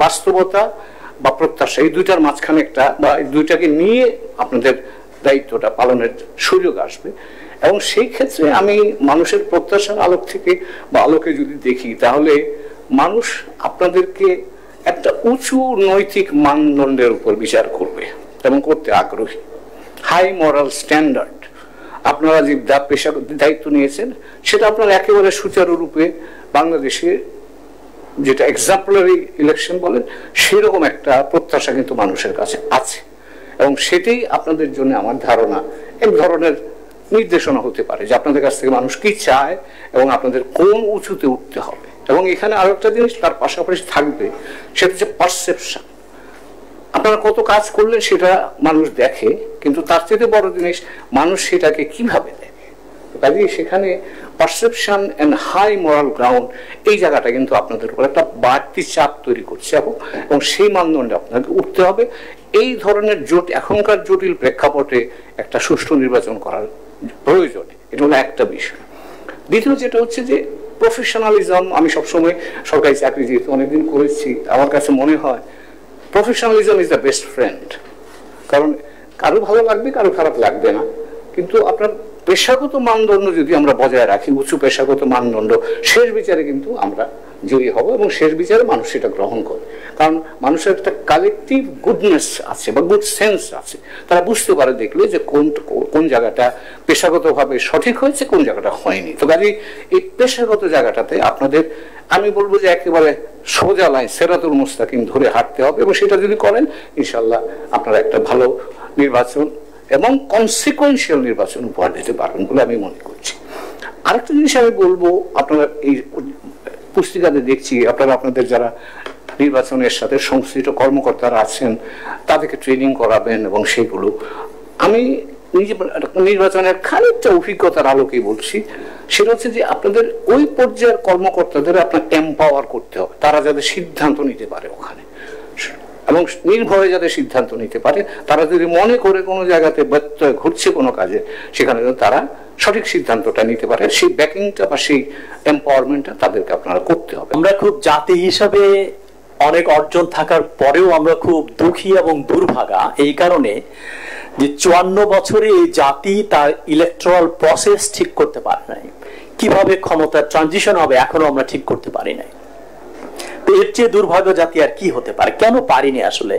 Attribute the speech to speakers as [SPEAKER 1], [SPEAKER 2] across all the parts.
[SPEAKER 1] বাস্তবতা বা প্রত্যাশা এই দুইটার মাঝখানে একটা বা এই দুইটাকে নিয়ে আপনাদের দায়িত্বটা পালনের সুযোগ আসবে। এবং সেই ক্ষেত্রে আমি মানুষের প্রত্যাশার আলোক থেকে বা আলোকে যদি দেখি, তাহলে মানুষ আপনাদেরকে একটা উঁচু নৈতিক মানদণ্ডের উপর বিচার করবে এবং করতে আগ্রহী। হাই মরাল স্ট্যান্ডার্ড আপনারা যে পেশা দায়িত্ব নিয়েছেন সেটা আপনারা একেবারে সুচারুরূপে বাংলাদেশে যেটা এক্সাম্পলারি ইলেকশন বলেন সেরকম একটা প্রত্যাশা কিন্তু মানুষের কাছে আছে, এবং সেটাই আপনাদের জন্য আমার ধারণা এক ধরনের নির্দেশনা হতে পারে যে আপনাদের কাছ থেকে মানুষ কি চায় এবং আপনাদের কোন উঁচুতে উঠতে হবে। এবং এখানে আরো একটা জিনিস তার পাশাপাশি থাকবে, সেটা হচ্ছে পারসেপশন। আপনারা কত কাজ করলেন সেটা মানুষ দেখে, কিন্তু তার চেয়ে বড় জিনিস মানুষ সেটাকে কিভাবে দেখে। কাজে সেখানে perception and high moral ground এই জায়গাটা কিন্তু আপনাদের উপর একটা বাড়তি চাপ তৈরি করছে, এবং সেই মানদণ্ডে আপনাকে উঠতে হবে। এই ধরনের এখনকার জটিল প্রেক্ষাপটে একটা সুষ্ঠু নির্বাচন করার প্রয়োজন, এটা হলো একটা বিষয়। দ্বিতীয় যেটা হচ্ছে যে প্রফেশনালিজম। আমি সবসময় সরকারি চাকরি যেহেতু অনেকদিন করেছি, আমার কাছে মনে হয় professionalism is the best friend. কারণ কারো ভালো লাগবে, কারো খারাপ লাগবে না, কিন্তু আপনার পেশাগত মানদণ্ড যদি আমরা বজায় রাখি, উঁচু পেশাগত মানদণ্ড, শেষ বিচারে কিন্তু আমরা জয়ী হব এবং শেষ বিচারে মানুষ সেটা গ্রহণ করে। কারণ মানুষের একটা কালেকটিভ গুডনেস আছে বা গুড সেন্স আছে, তারা বুঝতে পারে দেখলে যে কোন জায়গাটা পেশাগতভাবে সঠিক হয়েছে, কোন জায়গাটা হয়নি। তো কাজেই এই পেশাগত জায়গাটাতে আপনাদের আমি বলবো যে একেবারে সোজা লাইন সিরাতুল মুস্তাকিম ধরে হাঁটতে হবে, এবং সেটা যদি করেন ইনশাল্লাহ আপনারা একটা ভালো নির্বাচন এবং কনসিকুয়েন্সিয়াল নির্বাচন উপহার দিতে পারবেন বলে আমি মনে করছি। আরেকটা জিনিস আমি বলবো, আপনারা এই পুস্তিকাতে দেখছি আপনারা আপনাদের যারা নির্বাচনের সাথে সংশ্লিষ্ট কর্মকর্তারা আছেন তাদেরকে ট্রেনিং করাবেন, এবং সেগুলো আমি নিজে নির্বাচনের খানিকটা অভিজ্ঞতার আলোকেই বলছি। সেটা হচ্ছে যে আপনাদের ওই পর্যায়ের কর্মকর্তাদের আপনার এম্পাওয়ার করতে হবে, তারা যাতে সিদ্ধান্ত নিতে পারে ওখানে, এবং নির্ভয়ে যাতে সিদ্ধান্ত নিতে পারে। তারা যদি মনে করে কোনো জায়গাতে ব্যত্যয় ঘটছে কোনো কাজে, সেখানে তারা সঠিক সিদ্ধান্তটা নিতে পারে, সেই ব্যাকিংটা বা সেই এম্পাওয়ারমেন্টটা তাদেরকে আপনারা করতে হবে।
[SPEAKER 2] আমরা খুব জাতি হিসাবে অনেক অর্জন থাকার পরেও আমরা খুব দুঃখী এবং দুর্ভাগা এই কারণে যে 54 বছরে এই জাতি তার ইলেকট্রাল প্রসেস ঠিক করতে পারে নাই, কিভাবে ক্ষমতার ট্রানজিশন হবে এখনো আমরা ঠিক করতে পারি নাই। এর চেয়ে দুর্ভাগ্য জাতি আর কি হতে পারে, কেন পারিনি আসলে।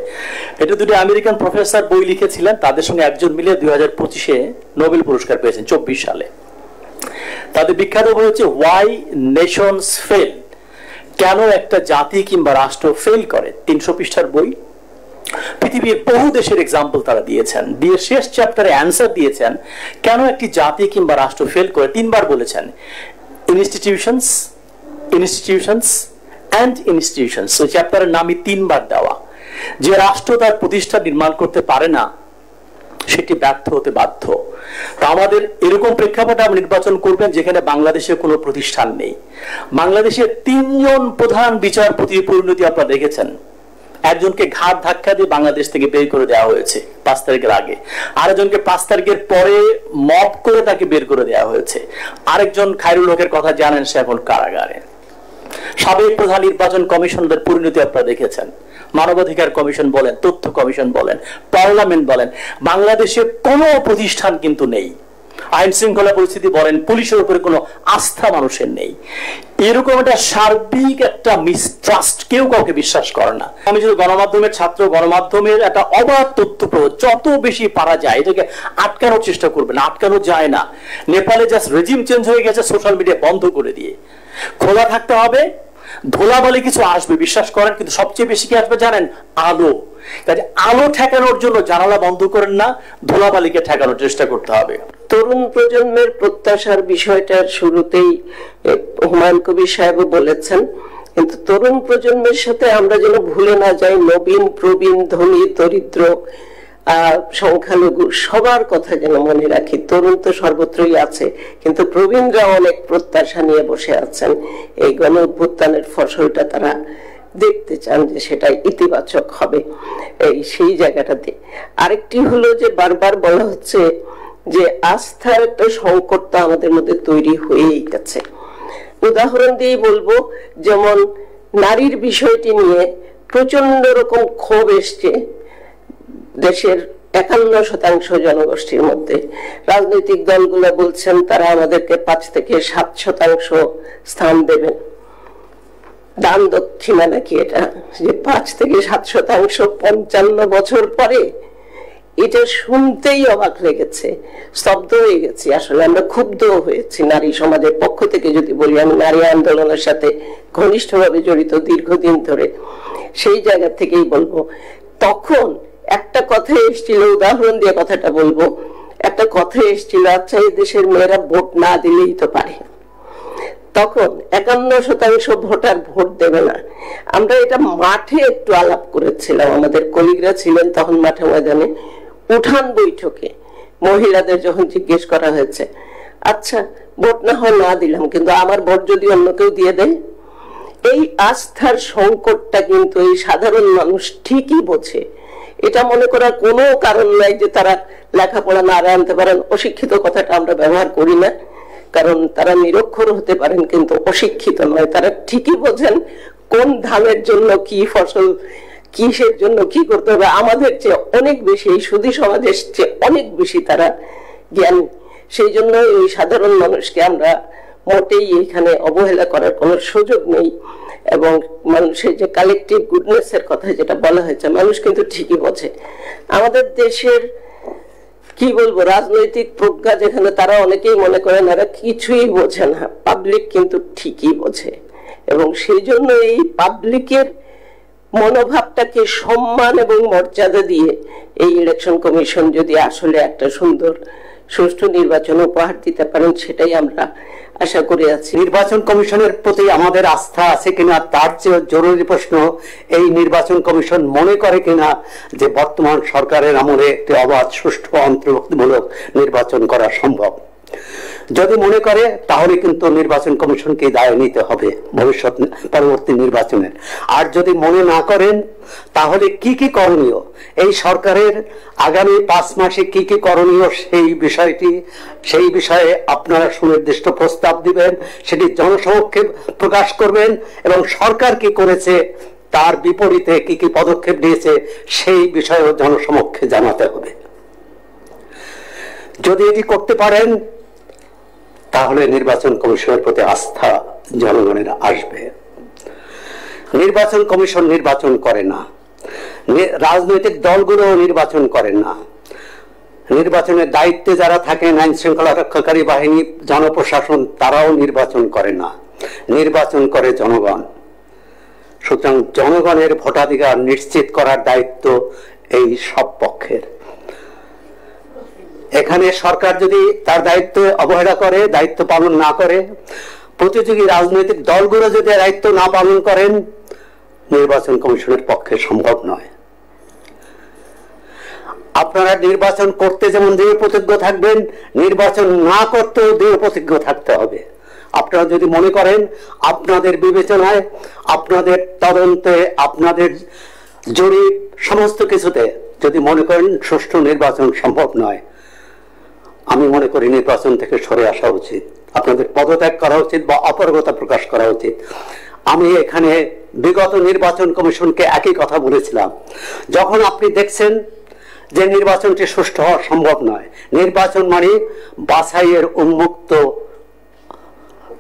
[SPEAKER 2] এটা দুটো আমেরিকান প্রফেসর বই লিখেছিলেন, তাদের সঙ্গে একজন মিলে 2025-এ নোবেল পুরস্কার পেয়েছেন 24 সালে। তাদের বিখ্যাত বই হচ্ছে ওয়াই নেশনস ফেল, কেন একটা জাতি কিংবা রাষ্ট্র ফেল করে। 300 পৃষ্ঠার বই। পৃথিবীর বহু দেশের এক্সাম্পল তারা দিয়েছেন, দিয়ে শেষ চ্যাপ্টারে অ্যান্সার দিয়েছেন কেন একটি জাতি কিংবা রাষ্ট্র ফেল করে। 3বার বলেছেন ইনস্টিটিউশনস, ইনস্টিটিউশনস অ্যান্ড ইনস্টিটিউশনস। ওই চ্যাপ্টারের নামই 3বার দেওয়া। যে রাষ্ট্র তার প্রতিষ্ঠান নির্মাণ করতে পারে না সেটি ব্যর্থ হতে বাধ্য। তো আমাদের এরকম প্রেক্ষাপটে আপনি নির্বাচন করবেন যেখানে বাংলাদেশে কোনো প্রতিষ্ঠান নেই। বাংলাদেশের 3 জন প্রধান বিচারপতির পরিণতি আপনারা দেখেছেন। একজনকে ঘাট ধাক্কা দিয়ে বাংলাদেশ থেকে বের করে দেওয়া হয়েছে 5 তারিখের আগে, আরেকজনকে 5 তারিখের পরে মব করে তাকে বের করে দেওয়া হয়েছে। আরেকজন খায়রুল হকের কথা জানেন, সে এখন কারাগারে। সাবেক প্রধান নির্বাচন কমিশনদের পরিণতি আপনারা দেখেছেন। মানবাধিকার কমিশন বলেন, তথ্য কমিশন বলেন, পার্লামেন্ট বলেন, বাংলাদেশে কোনো প্রতিষ্ঠান কিন্তু নেই। আইন শৃঙ্খলা পরিস্থিতি বলেন, পুলিশের উপরে কোনো আস্থা মানুষের নেই। এরকম একটা সার্বিক একটা মিসট্রাস্ট, কেউ কাউকে বিশ্বাস করে না। আমি যদি গণমাধ্যমের ছাত্র, গণমাধ্যমের একটা অবাধ তথ্য প্রয়োগ যত বেশি পারা যায় এটাকে আটকানোর চেষ্টা করবেন, আটকানো যায় না। নেপালে জাস্ট রেজিম চেঞ্জ হয়ে গেছে সোশ্যাল মিডিয়া বন্ধ করে দিয়ে। খোলা থাকতে হবে, ধোলাবালি কিছু আসবে বিশ্বাস করেন, কিন্তু সবচেয়ে বেশি কি আসবে জানেন? আলো। কাজে আলো ঠেকানোর জন্য জানালা বন্ধ করেন না, ধোলাবালিকে ঠেকানোর চেষ্টা করতে হবে।
[SPEAKER 3] তরুণ প্রজন্মের প্রত্যাশার বিষয়টার শুরুতেই হুমায়ুন কবির সাহেবও বলেছেন, কিন্তু তরুণ প্রজন্মের সাথে আমরা যেন ভুলে না যাই নবীন প্রবীণ ধনী দরিদ্র সংখ্যালঘু সবার কথা যেন মনে রাখি। তরুণ তো সর্বত্রই আছে, কিন্তু প্রবীণরা অনেক প্রত্যাশা নিয়ে বসে আছেন। এই গণ অভ্যুত্থানের ফসলটা তারা দেখতে চান যে সেটা ইতিবাচক হবে এই সেই জায়গাটাতে। আরেকটি হলো যে বারবার বলা হচ্ছে যে আস্থার একটা সংকটটা আমাদের মধ্যে তৈরি হয়েই গেছে। উদাহরণ দিয়ে বলবো, যেমন নারীর বিষয়টি নিয়ে প্রচন্ড রকম ক্ষোভ এসছে দেশের 51% জনগোষ্ঠীর মধ্যে। রাজনৈতিক দলগুলো বলছেন তারা আমাদেরকে 5 থেকে 7% স্থান দেবেন। দান দক্ষিণা নাকি এটা, যে 5 থেকে 7% 55 বছর পরে, এটা শুনতেই অবাক লেগেছে, স্তব্ধ হয়ে গেছি। আসলে আমরা ক্ষুব্ধ হয়েছি নারী সমাজের পক্ষ থেকে যদি বলি। আমি নারী আন্দোলনের সাথে ঘনিষ্ঠভাবে জড়িত দীর্ঘদিন ধরে, সেই জায়গা থেকেই বলবো। তখন একটা কথা এসেছিল, উদাহরণ দিয়ে কথাটা বলবো, একটা কথা এসেছিল, আচ্ছা এই দেশের মেয়েরা ভোট না দিলেই তো পারে। তখন 51% ভোটার ভোট দেবে না। আমরা এটা মাঠে একটু আলাপ করেছিলাম, আমাদের কলিগরা ছিলেন তখন মাঠে ময়দানে, উঠান বৈঠকে মহিলাদের যখন জিজ্ঞেস করা হয়েছে, আচ্ছা ভোট না হয় না দিলাম, কিন্তু আমার ভোট যদি অন্য কেউ দিয়ে দেয়। এই আস্থার সংকটটা কিন্তু এই সাধারণ মানুষ ঠিকই বোঝে। এটা মনে করার কোনো কারণ নাই যে তারা লেখাপড়া না আনতে পারেন। অশিক্ষিত কথাটা আমরা ব্যবহার করি না, কারণ তারা নিরক্ষর হতে পারেন কিন্তু অশিক্ষিত নয়। তারা ঠিকই বোঝেন কোন ধানের জন্য কি ফসল, কিসের জন্য কি করতে হবে, আমাদের চেয়ে অনেক বেশি, এই সুধী সমাজের চেয়ে অনেক বেশি তারা জ্ঞান। সেই জন্য এই সাধারণ মানুষকে আমরা মোটেই এখানে অবহেলা করার কোনো সুযোগ নেই। এবং মানুষের যে কালেকটিভ গুডনেস এর কথা যেটা বলা হয়েছে, মানুষ কিন্তু ঠিকই বোঝে। আমাদের দেশের কি বলবো, রাজনৈতিক প্রজ্ঞা যেখানে, তারা অনেকেই মনে করেন এরা কিছুই বোঝে না, পাবলিক কিন্তু ঠিকই বোঝে। এবং সেই জন্য এই পাবলিকের মনোভাবটাকে সম্মান এবং মর্যাদা দিয়ে এই ইলেকশন কমিশন যদি আসলে একটা সুন্দর সুষ্ঠু নির্বাচন উপহার দিতে পারেন, সেটাই আমরা আশা করে আছি।
[SPEAKER 4] নির্বাচন কমিশনের প্রতি আমাদের আস্থা আছে কিনা, তার চেয়ে জরুরি প্রশ্ন, এই নির্বাচন কমিশন মনে করে কিনা যে বর্তমান সরকারের আমলে একটি অবাধ, সুষ্ঠু, অন্তর্ভুক্তিমূলক নির্বাচন করা সম্ভব। যদি মনে করে তাহলে কিন্তু নির্বাচন কমিশনকে দায় নিতে হবে ভবিষ্যৎ পরবর্তী নির্বাচনের। আর যদি মনে না করেন তাহলে কি কি করণীয়, এই সরকারের আগামী 5 মাসে কি কি করণীয়, সেই বিষয়ে আপনারা সুনির্দিষ্ট প্রস্তাব দিবেন, সেটি জনসমক্ষে প্রকাশ করবেন, এবং সরকার কি করেছে তার বিপরীতে কি কি পদক্ষেপ নিয়েছে সেই বিষয়েও জনসমক্ষে জানাতে হবে। যদি এটি করতে পারেন তাহলে নির্বাচন কমিশনের প্রতি আস্থা জনগণের আসবে। নির্বাচন কমিশন নির্বাচন করে না, রাজনৈতিক দলগুলো নির্বাচন করেন না, নির্বাচনের দায়িত্বে যারা থাকেন, আইন শৃঙ্খলা রক্ষাকারী বাহিনী, জনপ্রশাসন, তারাও নির্বাচন করে না, নির্বাচন করে জনগণ। সুতরাং জনগণের ভোটাধিকার নিশ্চিত করার দায়িত্ব এই সব পক্ষের। এখানে সরকার যদি তার দায়িত্ব অবহেলা করে, দায়িত্ব পালন না করে, প্রতিযোগী রাজনৈতিক দলগুলো যদি দায়িত্ব না পালন করেন, নির্বাচন কমিশনের পক্ষে সম্ভব নয়। আপনারা নির্বাচন করতে যেমন দৃঢ় প্রতিজ্ঞ থাকবেন, নির্বাচন না করতেও দৃঢ় প্রতিজ্ঞ থাকতে হবে। আপনারা যদি মনে করেন আপনাদের বিবেচনায়, আপনাদের তদন্তে, আপনাদের জরিপ, সমস্ত কিছুতে যদি মনে করেন সুষ্ঠু নির্বাচন সম্ভব নয়, আমি মনে করি নির্বাচন থেকে সরে আসা উচিত, আপনাদের পদত্যাগ করা উচিত বা অপারগতা প্রকাশ করা উচিত। আমি এখানে বিগত নির্বাচন কমিশনকে একই কথা বলেছিলাম। যখন আপনি দেখছেন যে নির্বাচনটি সুষ্ঠু হওয়া সম্ভব নয়, নির্বাচন মানে বাছাইয়ের উন্মুক্ত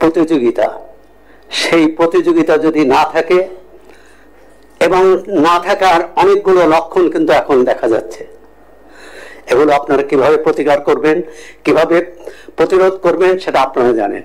[SPEAKER 4] প্রতিযোগিতা, সেই প্রতিযোগিতা যদি না থাকে, এবং না থাকার অনেকগুলো লক্ষণ কিন্তু এখন দেখা যাচ্ছে, এগুলো আপনারা কিভাবে প্রতিকার করবেন, কিভাবে প্রতিরোধ করবেন সেটা আপনারা জানেন।